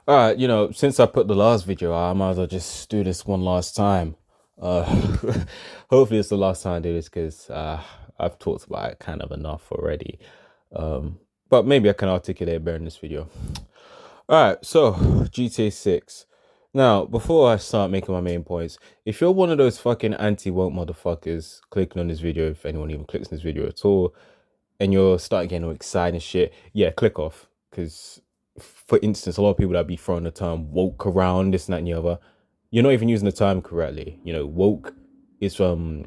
All right, since I put the last video out, I might as well just do this one last time. Uh, hopefully it's the last time I do this because I've talked about it kind of enough already. Um, but maybe I can articulate it better in this video. All right, so GTA 6. Now, before I start making my main points, if you're one of those fucking anti-woke motherfuckers clicking on this video, if anyone even clicks on this video at all, and you're starting getting all excited and shit, yeah, click off. Because, for instance, a lot of people that be throwing the term woke around, this and that and the other, you're not even using the term correctly. Woke is from,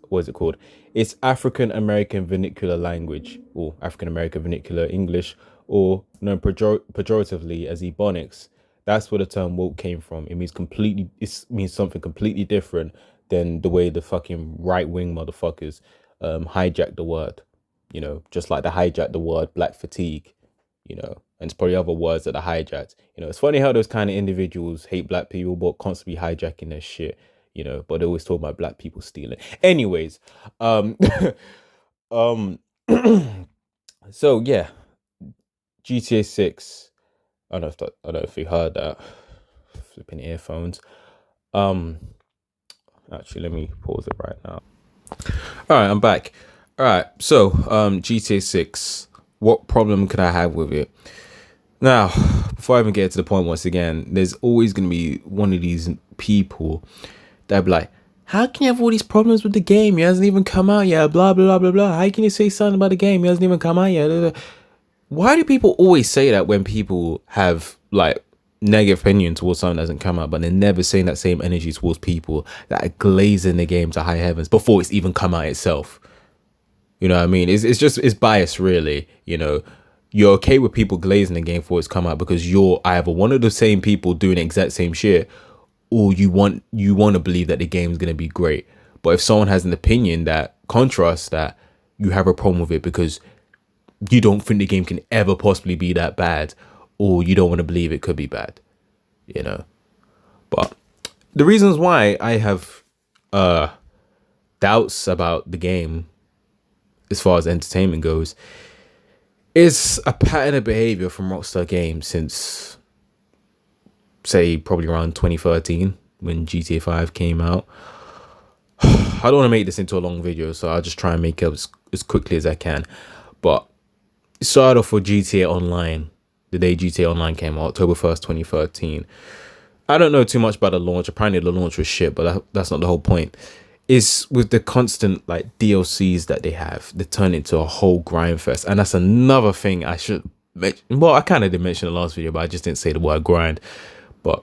what is it called? It's African American vernacular language, or African American vernacular English, or known pejoratively as Ebonics. That's where the term woke came from. It means something completely different than the way the fucking right wing motherfuckers hijack the word. Just like they hijacked the word black fatigue, and it's probably other words that are hijacked. It's funny how those kind of individuals hate black people but constantly hijacking their shit, but they always talk about black people stealing. Anyways, um, um, so yeah, GTA 6. I don't know if you heard that. Flipping earphones. Um, Actually, let me pause it right now. All right, I'm back. All right, so GTA 6. What problem could I have with it? Now, before I even get to the point, once again, there's always going to be one of these people that be like, how can you have all these problems with the game? It hasn't even come out yet. Blah, blah, blah, blah. How can you say something about the game? It hasn't even come out yet. Blah, blah. Why do people always say that when people have like negative opinion towards something that hasn't come out, but they're never saying that same energy towards people that are glazing the game to high heavens before it's even come out itself? You know what I mean? It's bias, really. You're okay with people glazing the game before it's come out because you're either one of the same people doing the exact same shit, or you want to believe that the game's gonna be great. But if someone has an opinion that contrasts that, you have a problem with it because you don't think the game can ever possibly be that bad, or you don't want to believe it could be bad. You know. But the reasons why I have doubts about the game as far as entertainment goes is a pattern of behavior from Rockstar Games since, say, probably around 2013 when GTA 5 came out. I don't want to make this into a long video, so I'll just try and make it as quickly as I can. But it started off with GTA Online, the day GTA Online came out, October 1st, 2013. I don't know too much about the launch. Apparently the launch was shit, but that's not the whole point. Is with the constant like DLCs that they have, they turn into a whole grind fest. And that's another thing I should mention. Well, I kind of did mention in the last video, but I just didn't say the word grind. But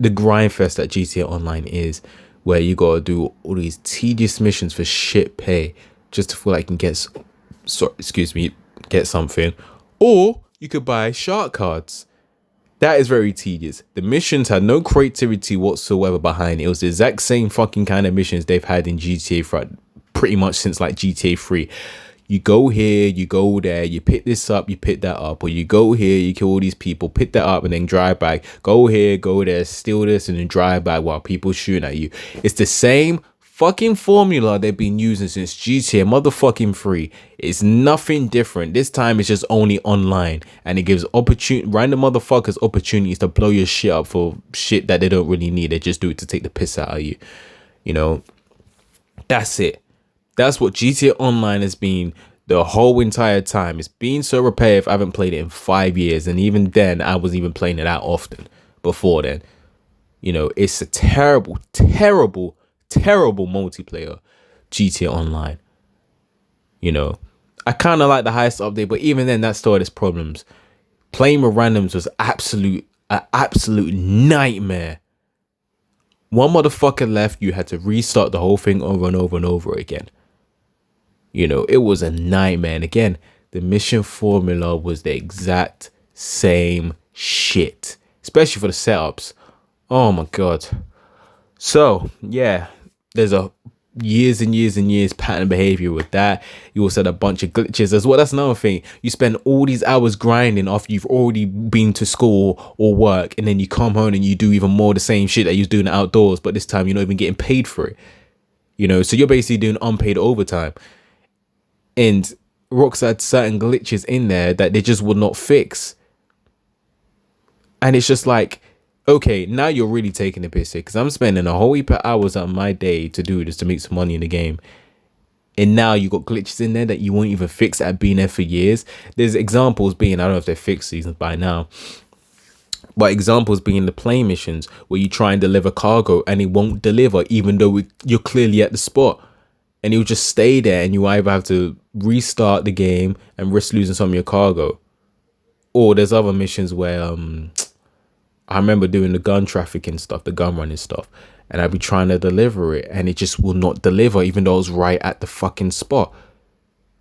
the grind fest that GTA Online is, where you gotta do all these tedious missions for shit pay just to feel like you can get something, or you could buy shark cards. That is very tedious. The missions had no creativity whatsoever behind it. It was the exact same fucking kind of missions they've had in GTA for pretty much since like GTA 3. You go here, you go there, you pick this up, you pick that up, or you go here, you kill all these people, pick that up, and then drive back. Go here, go there, steal this, and then drive back while people shooting at you. It's the same fucking formula they've been using since GTA motherfucking 3. It's nothing different. This time it's just only online, and it gives random motherfuckers opportunities to blow your shit up for shit that they don't really need. They just do it to take the piss out of you. That's it. That's what GTA Online has been the whole entire time. It's been so repetitive. I haven't played it in 5 years, and even then I wasn't even playing it that often before then. It's a terrible, terrible, terrible multiplayer GTA Online. I kind of like the highest update, but even then that still had its problems. Playing with randoms was an absolute nightmare. One motherfucker left, you had to restart the whole thing over and over and over again. It was a nightmare. And again, the mission formula was the exact same shit, especially for the setups. Oh my god. So yeah, there's a years and years and years pattern behavior with that. You also had a bunch of glitches as well. That's another thing. You spend all these hours grinding after you've already been to school or work, and then you come home and you do even more the same shit that you was doing outdoors, but this time you're not even getting paid for it. So you're basically doing unpaid overtime. And Rockstar had certain glitches in there that they just would not fix. And it's just like, okay, now you're really taking the piss here, because I'm spending a whole heap of hours out of my day to do this, to make some money in the game. And now you got glitches in there that you won't even fix that have been there for years. There's examples being, I don't know if they're fixed seasons by now, but examples being the plane missions where you try and deliver cargo and it won't deliver, even though you're clearly at the spot. And you'll just stay there, and you either have to restart the game and risk losing some of your cargo. Or there's other missions where I remember doing the gun trafficking stuff, the gun running stuff, and I'd be trying to deliver it and it just will not deliver, even though I was right at the fucking spot.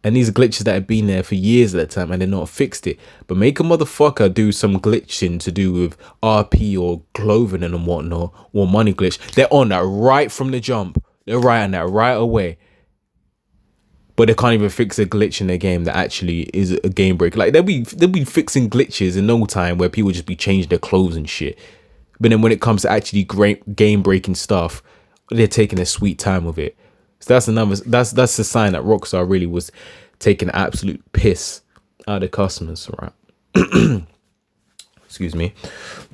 And these are glitches that have been there for years at that time and they're not fixed it. But make a motherfucker do some glitching to do with RP or clothing and whatnot, or money glitch. They're on that right from the jump. They're right on that right away. But they can't even fix a glitch in their game that actually is a game breaker. Like they'll be fixing glitches in no time where people just be changing their clothes and shit. But then when it comes to actually great game breaking stuff, they're taking their sweet time with it. So that's a sign that Rockstar really was taking absolute piss out of the customers, right? Excuse me.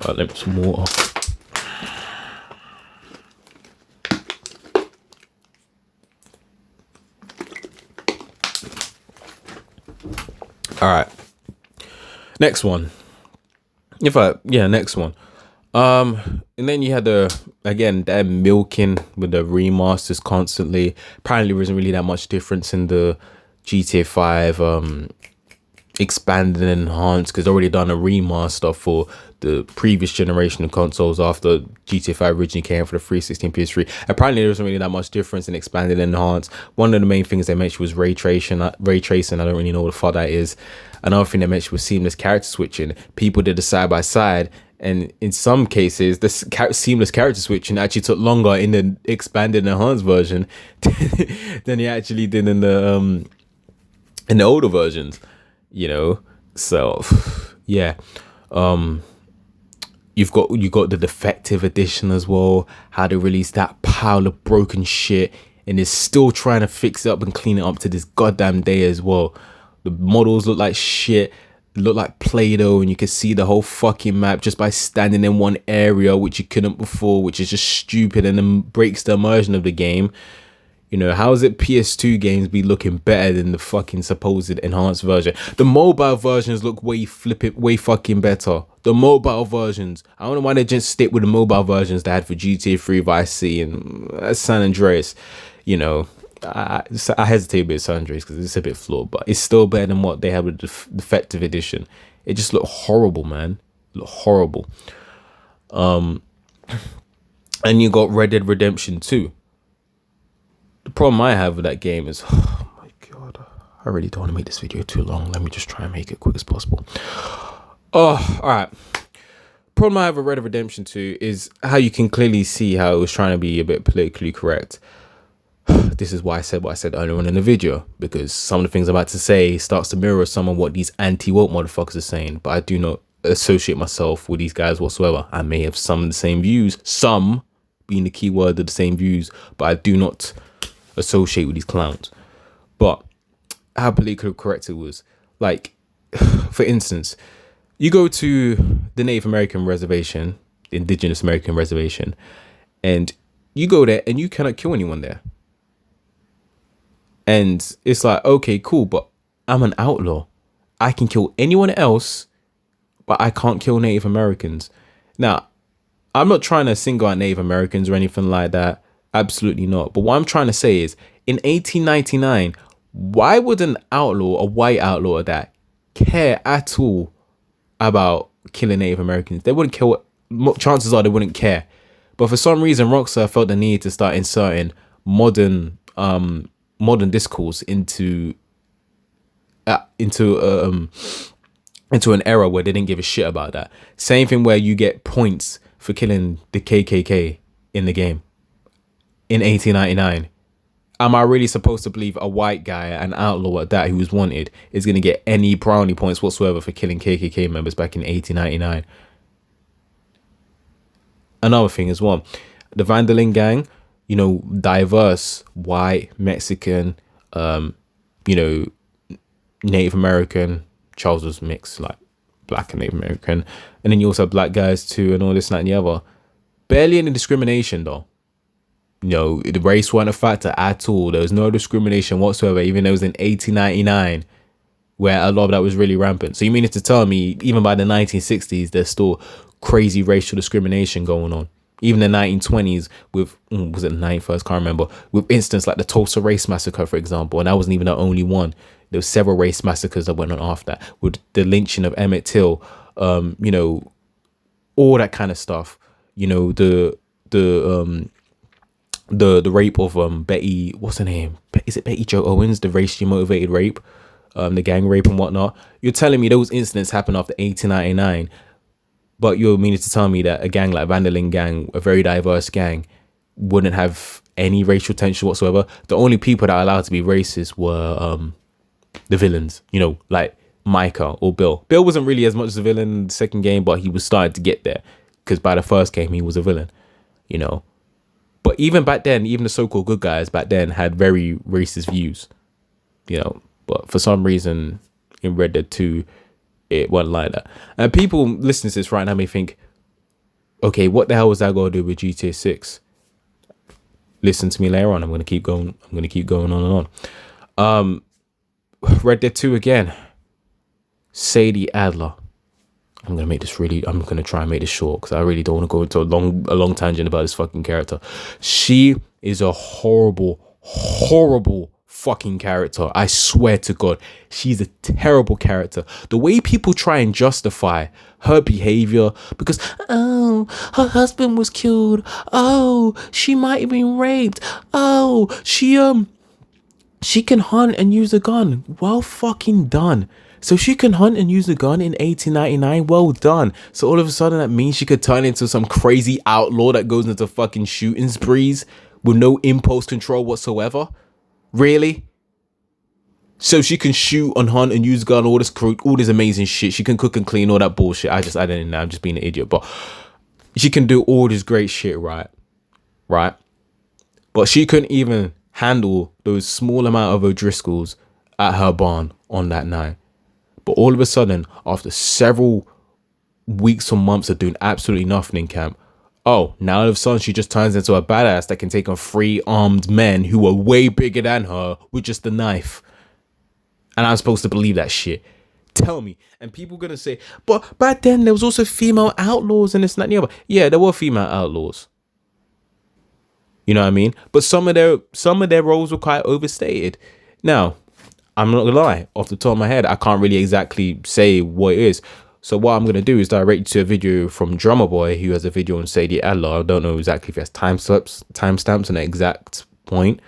Let me some water. All right. Next one. Next one. And then you had they're milking with the remasters constantly. Apparently there isn't really that much difference in the GTA 5 expanded and enhanced, because already done a remaster for the previous generation of consoles after GTA 5 originally came for the 360 and PS3. Apparently there isn't really that much difference in expanded and enhanced. One of the main things they mentioned was ray tracing. I don't really know what the fuck that is. Another thing they mentioned was seamless character switching. People did a side by side, and in some cases this seamless character switching actually took longer in the expanded and enhanced version than it actually did in the older versions, you know. So yeah. You've got the defective edition as well, how they released that pile of broken shit and is still trying to fix it up and clean it up to this goddamn day as well. The models look like shit, look like Play-Doh, and you can see the whole fucking map just by standing in one area, which you couldn't before, which is just stupid and then breaks the immersion of the game. You know, how is it PS2 games be looking better than the fucking supposed enhanced version? The mobile versions look way fucking better. The mobile versions. I don't know why they just stick with the mobile versions they had for GTA 3, Vice City, and San Andreas. You know, I hesitate a bit San Andreas because it's a bit flawed, but it's still better than what they have with the defective edition. It just looked horrible, man. It looked horrible. And you got Red Dead Redemption 2. The problem I have with that game is, oh my god, I really don't want to make this video too long. Let me just try and make it quick as possible. Oh, all right. Problem I have with Red Dead Redemption 2 is how you can clearly see how it was trying to be a bit politically correct. This is why I said what I said earlier on in the video, because some of the things I'm about to say starts to mirror some of what these anti-woke motherfuckers are saying, but I do not associate myself with these guys whatsoever. I may have some of the same views, some being the key word of the same views, but I do not associate with these clowns. But how politically correct it was, like, for instance, you go to the Native American reservation, the Indigenous American reservation, and you go there and you cannot kill anyone there. And it's like, okay, cool, but I'm an outlaw. I can kill anyone else, but I can't kill Native Americans. Now, I'm not trying to single out Native Americans or anything like that. Absolutely not. But what I'm trying to say is, in 1899, why would an outlaw, a white outlaw at that, care at all about killing Native Americans? They wouldn't care. Chances are they wouldn't care. But for some reason, Rockstar felt the need to start inserting modern discourse into an era where they didn't give a shit about that. Same thing where you get points for killing the KKK in the game in 1899. Am I really supposed to believe a white guy, an outlaw at that, who was wanted, is going to get any brownie points whatsoever for killing KKK members back in 1899? Another thing as well, the Van der Linde gang, you know, diverse, white, Mexican, you know, Native American. Charles was mixed, like black and Native American, and then you also have black guys too, and all this, that, and the other. Barely any discrimination though. You know, the race wasn't a factor at all. There was no discrimination whatsoever, even though it was in 1899 where a lot of that was really rampant. So you mean to tell me even by the 1960s there's still crazy racial discrimination going on? Even the 1920s with, was it the 91st? Can't remember. With instances like the Tulsa Race Massacre, for example, and that wasn't even the only one. There were several race massacres that went on after that, with the lynching of Emmett Till, you know, all that kind of stuff. You know, the rape of Betty, what's her name? Is it Betty Jo Owens? The racially motivated rape, the gang rape and whatnot. You're telling me those incidents happened after 1899, but you're meaning to tell me that a gang like Vanderlyn Gang, a very diverse gang, wouldn't have any racial tension whatsoever? The only people that are allowed to be racist were the villains, you know, like Micah or Bill. Bill wasn't really as much as a villain in the second game, but he was starting to get there, because by the first game he was a villain, you know. But even back then, even the so-called good guys back then had very racist views, you know. But for some reason in Red Dead 2, it wasn't like that. And people listening to this right now may think, okay, what the hell was that going to do with GTA 6? Listen to me later on. I'm going to keep going. I'm going to keep going on and on. Red Dead 2 again. Sadie Adler. I'm going to try and make this short because I really don't want to go into a long tangent about this fucking character. She is a horrible fucking character. I swear to God, she's a terrible character. The way people try and justify her behavior because, oh, her husband was killed. Oh, she might have been raped. Oh, she can hunt and use a gun. Well fucking done. So she can hunt and use a gun in 1899. Well done. So all of a sudden that means she could turn into some crazy outlaw that goes into fucking shooting sprees with no impulse control whatsoever. Really? So she can shoot and hunt and use a gun, all this amazing shit. She can cook and clean, all that bullshit. I don't know. I'm just being an idiot. But she can do all this great shit, right? Right? But she couldn't even handle those small amount of O'Driscolls at her barn on that night. But all of a sudden, after several weeks or months of doing absolutely nothing in camp, oh, now all of a sudden she just turns into a badass that can take on 3 armed men who are way bigger than her with just a knife. And I'm supposed to believe that shit. Tell me. And people are going to say, but back then there was also female outlaws and this and that and the other. Yeah, there were female outlaws. You know what I mean? But some of their roles were quite overstated. Now, I'm not gonna lie, off the top of my head, I can't really exactly say what it is. So what I'm gonna do is direct you to a video from Drummer Boy, who has a video on Sadie Adler. I don't know exactly if he has timestamps on the exact point,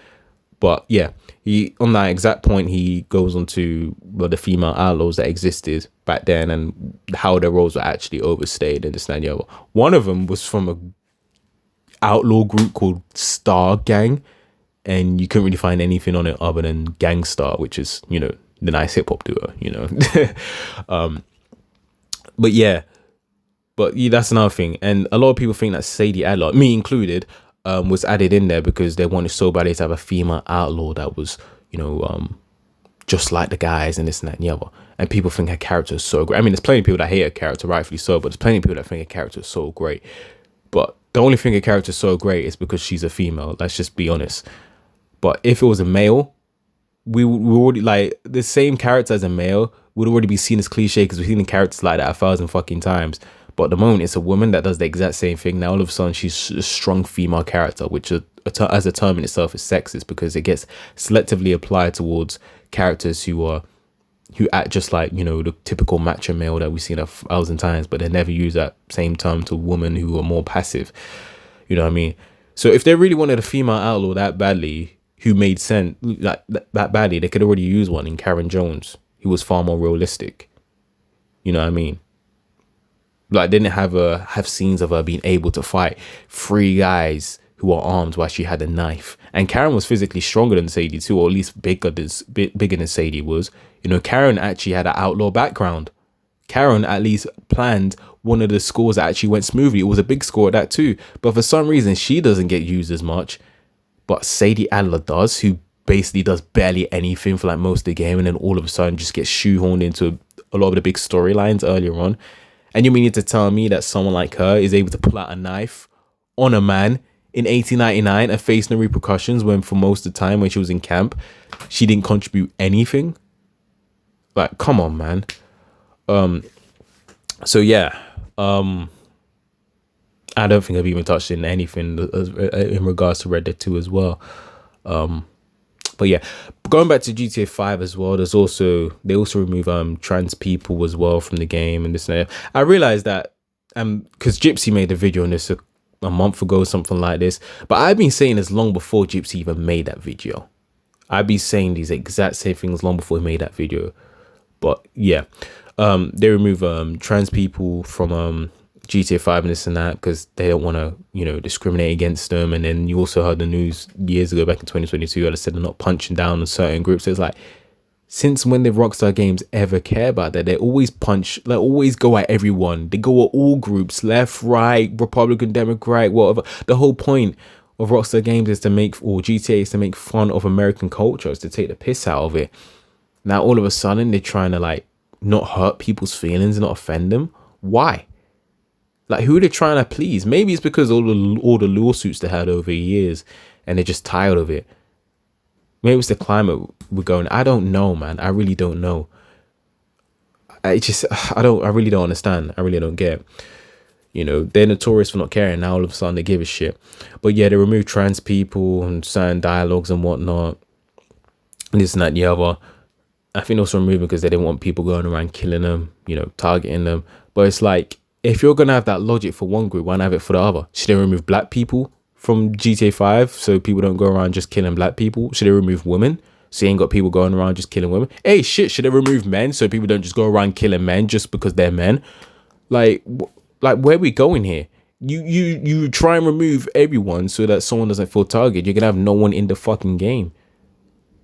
but yeah, he on that exact point he goes on to the female outlaws that existed back then and how their roles were actually overstayed and this and the other. One of them was from a outlaw group called Star Gang. And you couldn't really find anything on it other than Gangstar, which is, you know, the nice hip hop duo, you know. But yeah, that's another thing. And a lot of people think that Sadie Adler, me included, was added in there because they wanted so badly to have a female outlaw that was, you know, just like the guys and this and that and the other. And people think her character is so great. I mean, there's plenty of people that hate her character, rightfully so, but there's plenty of people that think her character is so great. But the only thing her character is so great is because she's a female. Let's just be honest. But if it was a male, we already, like, the same character as a male would already be seen as cliche because we've seen characters like that 1,000 fucking times. But at the moment, it's a woman that does the exact same thing. Now, all of a sudden, she's a strong female character, which as a term in itself is sexist because it gets selectively applied towards characters who act just like, you know, the typical macho male that we've seen 1,000 times, but they never use that same term to women who are more passive. You know what I mean? So if they really wanted a female outlaw that badly, who made sense that badly, they could already use one in Karen Jones, who was far more realistic. You know what I mean? Like, they didn't have scenes of her being able to fight 3 guys who are armed while she had a knife. And Karen was physically stronger than Sadie too, or at least bigger than Sadie was. You know, Karen actually had an outlaw background. Karen at least planned one of the scores that actually went smoothly. It was a big score at that too. But for some reason, she doesn't get used as much. But Sadie Adler does, who basically does barely anything for like most of the game, and then all of a sudden just gets shoehorned into a lot of the big storylines earlier on. And you mean to tell me that someone like her is able to pull out a knife on a man in 1899 and face no repercussions when for most of the time when she was in camp, she didn't contribute anything? Like, come on, man. So yeah, I don't think I've even touched in anything in regards to Red Dead 2 as well. But yeah, going back to GTA 5 as well, they also remove trans people as well from the game and this and that. I realized that because Gypsy made a video on this a month ago, something like this. But I've been saying this long before Gypsy even made that video. I've been saying these exact same things long before he made that video. But yeah, they remove trans people from GTA 5 and this and that because they don't want to, discriminate against them. And then you also heard the news years ago, back in 2022, they said they're not punching down on certain groups. So it's like, since when did Rockstar Games ever care about that? They always always go at everyone. They go at all groups, left, right, Republican, Democrat, whatever. The whole point of Rockstar Games is or GTA is to make fun of American culture, is to take the piss out of it. Now all of a sudden they're trying to not hurt people's feelings and not offend them. Why? Like, who are they trying to please? Maybe it's because all the lawsuits they had over years and they're just tired of it. Maybe it's the climate we're going. I don't know, man. I really don't know. I really don't understand. I really don't get it. They're notorious for not caring. Now all of a sudden they give a shit. But yeah, they remove trans people and certain dialogues and whatnot. This and that and the other. I think also removing because they didn't want people going around killing them, targeting them. But it's like, if you're going to have that logic for one group, why not have it for the other? Should they remove black people from GTA 5 so people don't go around just killing black people? Should they remove women so you ain't got people going around just killing women? Hey, shit, should they remove men so people don't just go around killing men just because they're men? Like where are we going here? You try and remove everyone so that someone doesn't feel targeted. You're going to have no one in the fucking game.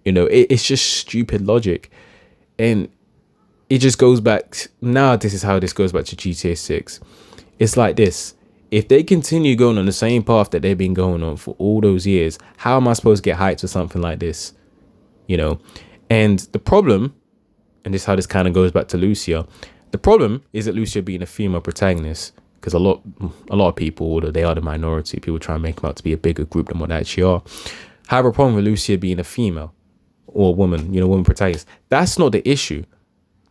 It's just stupid logic. And it just goes back. Now this is how this goes back to GTA 6. It's like this. If they continue going on the same path that they've been going on for all those years, how am I supposed to get hyped for something like this? And the problem, and this is how this kind of goes back to Lucia. The problem is that Lucia being a female protagonist, because a lot of people, although they are the minority, people try and make them out to be a bigger group than what they actually are, have a problem with Lucia being a female or a woman, woman protagonist. That's not the issue.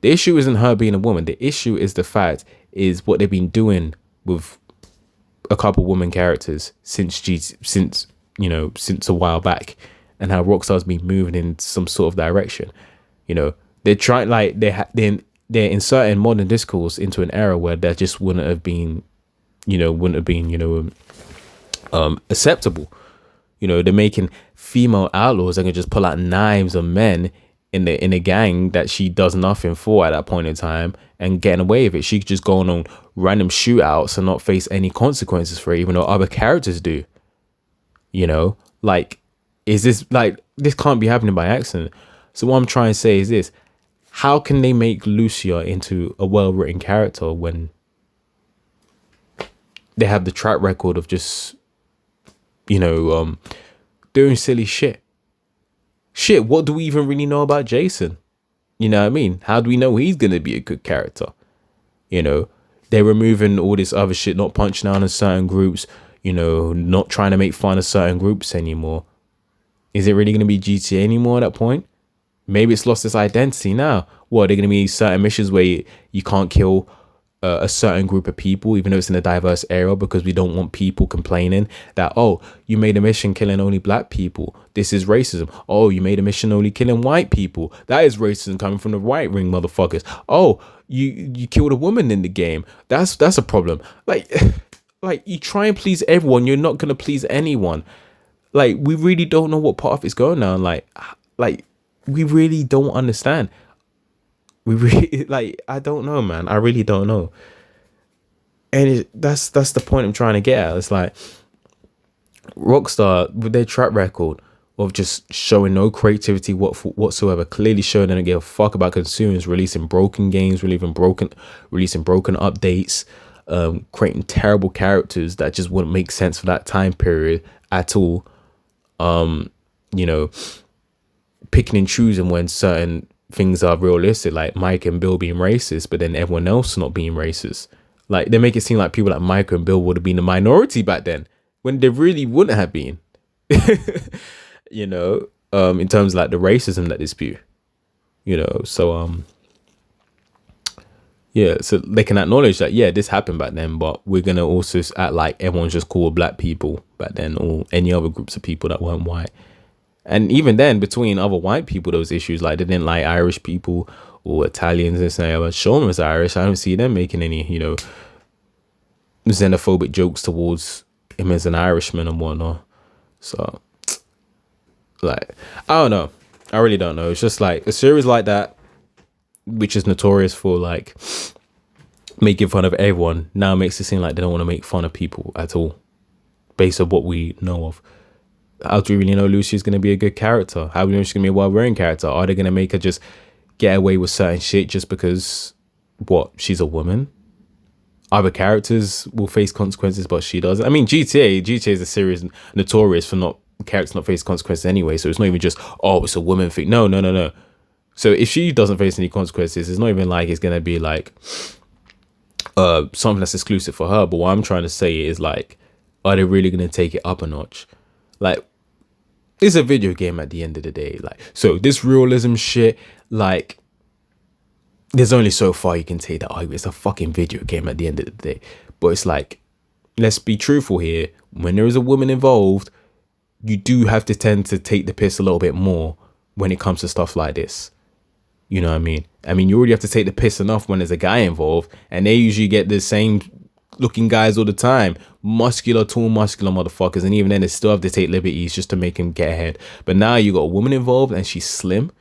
The issue isn't her being a woman. The issue is the fact is what they've been doing with a couple women characters since a while back, and how Rockstar's been moving in some sort of direction. They're trying, they're inserting modern discourse into an era where that just wouldn't have been acceptable. They're making female outlaws that can just pull out knives on men in a gang that she does nothing for at that point in time and getting away with it. She could just go on random shootouts and not face any consequences for it, even though other characters do. Is this this can't be happening by accident? So what I'm trying to say is this: how can they make Lucia into a well-written character when they have the track record of just doing silly shit? What do we even really know about Jason? You know what I mean? How do we know he's going to be a good character? They're removing all this other shit, not punching down on certain groups, not trying to make fun of certain groups anymore. Is it really going to be GTA anymore at that point? Maybe it's lost its identity now. What, are there going to be certain missions where you can't kill a certain group of people, even though it's in a diverse area, because we don't want people complaining that, oh, you made a mission killing only black people, this is racism. Oh, you made a mission only killing white people, that is racism coming from the right wing motherfuckers. Oh, you killed a woman in the game, that's a problem. Like you try and please everyone, you're not gonna please anyone. We really don't know what path is going down. Like we really don't understand. We really, I don't know, man. I really don't know. And that's the point I'm trying to get at. It's like Rockstar, with their track record of just showing no creativity whatsoever, clearly showing they don't give a fuck about consumers, releasing broken games, releasing broken updates, creating terrible characters that just wouldn't make sense for that time period at all. Picking and choosing when certain things are realistic, like Mike and Bill being racist, but then everyone else not being racist. Like they make it seem like people like Mike and Bill would have been the minority back then, when they really wouldn't have been. You know, in terms of like the racism that they spew. You know, so yeah, so they can acknowledge that, yeah, this happened back then, but we're gonna also act like everyone's just called black people back then, or any other groups of people that weren't white. And even then, between other white people, those issues, like they didn't like Irish people or Italians and say, "Well, Sean was Irish." I don't see them making any, you know, xenophobic jokes towards him as an Irishman and whatnot. So, like, I don't know. I really don't know. It's just like a series like that, which is notorious for like making fun of everyone, now makes it seem like they don't want to make fun of people at all, based on what we know of. How do we really know Lucy's going to be a good character? How do we know she's going to be a well-wearing character? Are they going to make her just get away with certain shit just because, what, she's a woman? Other characters will face consequences, but she doesn't. I mean, GTA is a series notorious for not characters not face consequences anyway, so it's not even just, oh, it's a woman thing. No. So if she doesn't face any consequences, it's not even like it's going to be like something that's exclusive for her. But what I'm trying to say is, like, are they really going to take it up a notch? Like, it's a video game at the end of the day. Like, so this realism shit, like, there's only so far you can take that argument. It's a fucking video game at the end of the day. But it's like, let's be truthful here. When there is a woman involved, you do have to tend to take the piss a little bit more when it comes to stuff like this. You know what I mean? I mean, you already have to take the piss enough when there's a guy involved, and they usually get the same looking guys all the time, muscular, tall, muscular motherfuckers, and even then they still have to take liberties just to make him get ahead. But now you got a woman involved and she's slim,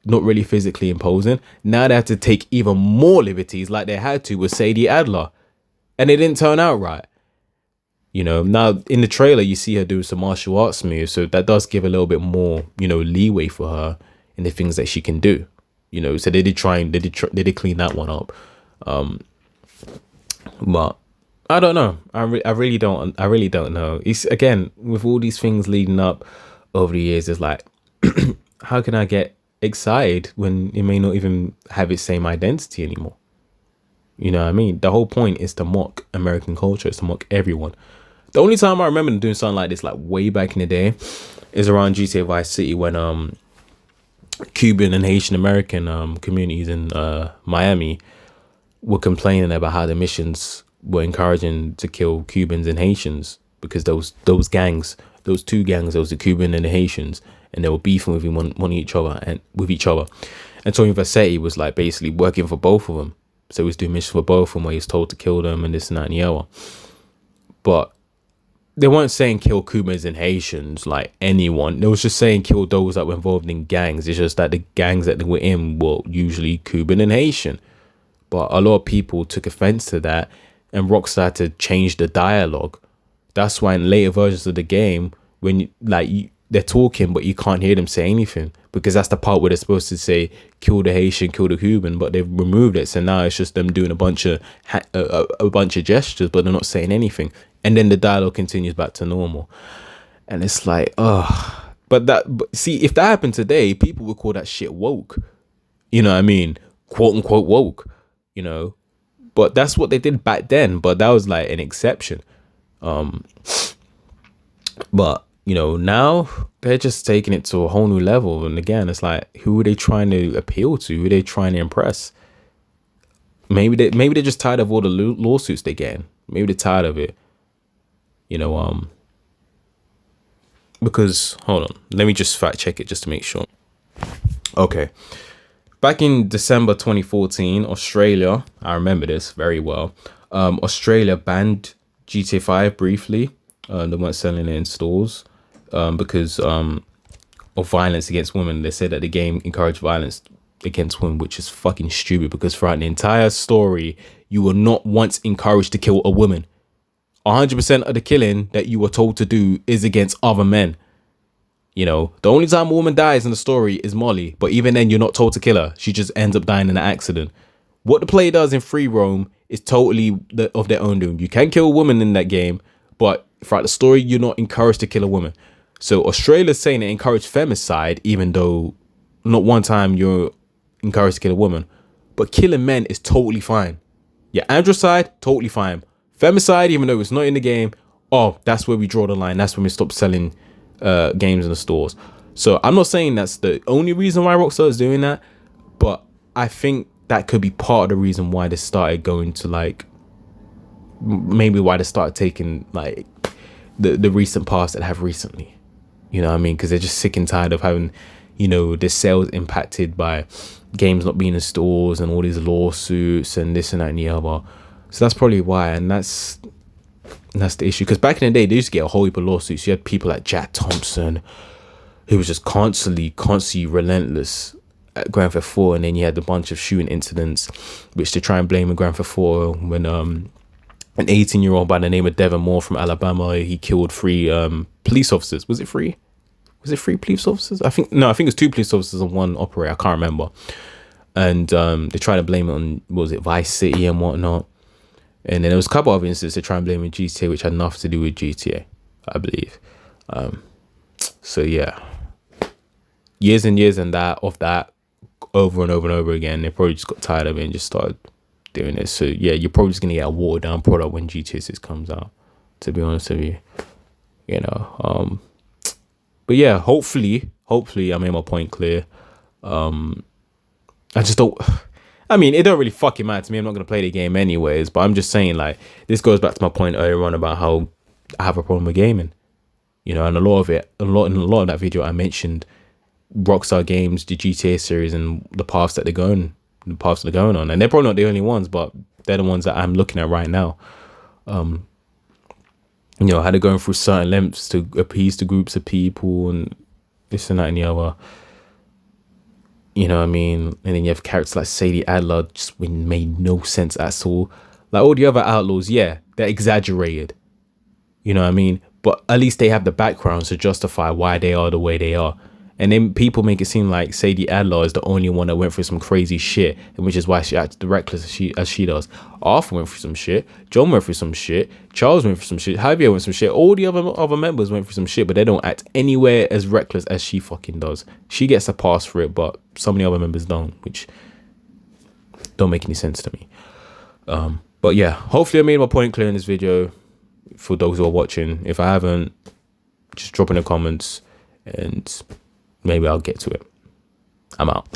not really physically imposing. Now they have to take even more liberties, like they had to with Sadie Adler, and it didn't turn out right. You know, now in the trailer you see her do some martial arts moves, so that does give a little bit more, you know, leeway for her in the things that she can do. You know, so they did clean that one up. But I don't know. I really don't know. It's, again, with all these things leading up over the years, it's like, how can I get excited when it may not even have its same identity anymore? You know what I mean? The whole point is to mock American culture. It's to mock everyone. The only time I remember doing something like this, like way back in the day, is around GTA Vice City, when Cuban and Haitian American communities in Miami were complaining about how the missions were encouraging to kill Cubans and Haitians, because those gangs, those two gangs, there was the Cuban and the Haitians, and they were beefing with each other. And Tony Vercetti was like basically working for both of them. So he was doing missions for both of them where he was told to kill them and this and that and the other. But they weren't saying kill Cubans and Haitians, like anyone. They was just saying kill those that were involved in gangs. It's just that the gangs that they were in were usually Cuban and Haitian. But a lot of people took offense to that, and Rockstar had to change the dialogue. That's why in later versions of the game, when they're talking, but you can't hear them say anything, because that's the part where they're supposed to say kill the Haitian, kill the Cuban, but they've removed it. So now it's just them doing a bunch of gestures, but they're not saying anything. And then the dialogue continues back to normal. And it's like, but see, if that happened today, people would call that shit woke. You know what I mean? Quote unquote woke, you know? But that's what they did back then. But that was like an exception. But, you know, now they're just taking it to a whole new level. And again, it's like, who are they trying to appeal to? Who are they trying to impress? Maybe they're just tired of all the lawsuits they're getting. Maybe they're tired of it. You know, because, hold on, let me just fact check it just to make sure. Okay. Back in December 2014, Australia, I remember this very well. Australia banned GTA 5 briefly. They weren't selling it in stores because of violence against women. They said that the game encouraged violence against women, which is fucking stupid, because throughout the entire story, you were not once encouraged to kill a woman. 100% of the killing that you were told to do is against other men. You know, the only time a woman dies in the story is Molly, but even then you're not told to kill her. She just ends up dying in an accident. What the player does in Free Roam is totally of their own doing. You can kill a woman in that game, but throughout the story, you're not encouraged to kill a woman. So Australia's saying it encouraged femicide, even though not one time you're encouraged to kill a woman. But killing men is totally fine. Yeah, androcide, totally fine. Femicide, even though it's not in the game, oh, that's where we draw the line. That's when we stop selling games in the stores. So I'm not saying that's the only reason why Rockstar is doing that, but I think that could be part of the reason why they started going to like, maybe why they started taking like the recent past that have recently. You know what I mean? Because they're just sick and tired of having, you know, their sales impacted by games not being in stores and all these lawsuits and this and that and the other. So that's probably why, and that's the issue. Because back in the day, they used to get a whole heap of lawsuits. You had people like Jack Thompson, who was just constantly relentless at Grand Theft 4, and then you had a bunch of shooting incidents, which they try and blame in Grand Theft 4 when an 18-year-old by the name of Devin Moore from Alabama, he killed 3 police officers. Was it 3? Was it 3 police officers? I think it was 2 police officers and 1 operator. I can't remember. And they try to blame it on, what was it, Vice City and whatnot. And then there was a couple of instances they try and blame it on GTA, which had nothing to do with GTA, I believe. So yeah, years and years and that over and over and over again. They probably just got tired of it and just started doing it. So yeah, you're probably just gonna get a watered down product when GTA 6 comes out, to be honest with you. You know, but yeah, hopefully I made my point clear. I just don't, I mean, it don't really fucking matter to me. I'm not gonna play the game anyways, but I'm just saying, like, this goes back to my point earlier on about how I have a problem with gaming. You know, and a lot of that video I mentioned Rockstar Games, the GTA series, and the paths they're going on. And they're probably not the only ones, but they're the ones that I'm looking at right now. You know, how they're going through certain lengths to appease to groups of people and this and that and the other. You know what I mean? And then you have characters like Sadie Adler, just made no sense at all. Like all the other outlaws, yeah, they're exaggerated. You know what I mean? But at least they have the backgrounds to justify why they are the way they are. And then people make it seem like Sadie Adler is the only one that went through some crazy shit, and which is why she acted reckless as she does. Arthur went through some shit. John went through some shit. Charles went through some shit. Javier went through some shit. All the other members went through some shit, but they don't act anywhere as reckless as she fucking does. She gets a pass for it, but some of the other members don't, which don't make any sense to me. But yeah, hopefully I made my point clear in this video for those who are watching. If I haven't, just drop in the comments and maybe I'll get to it. I'm out.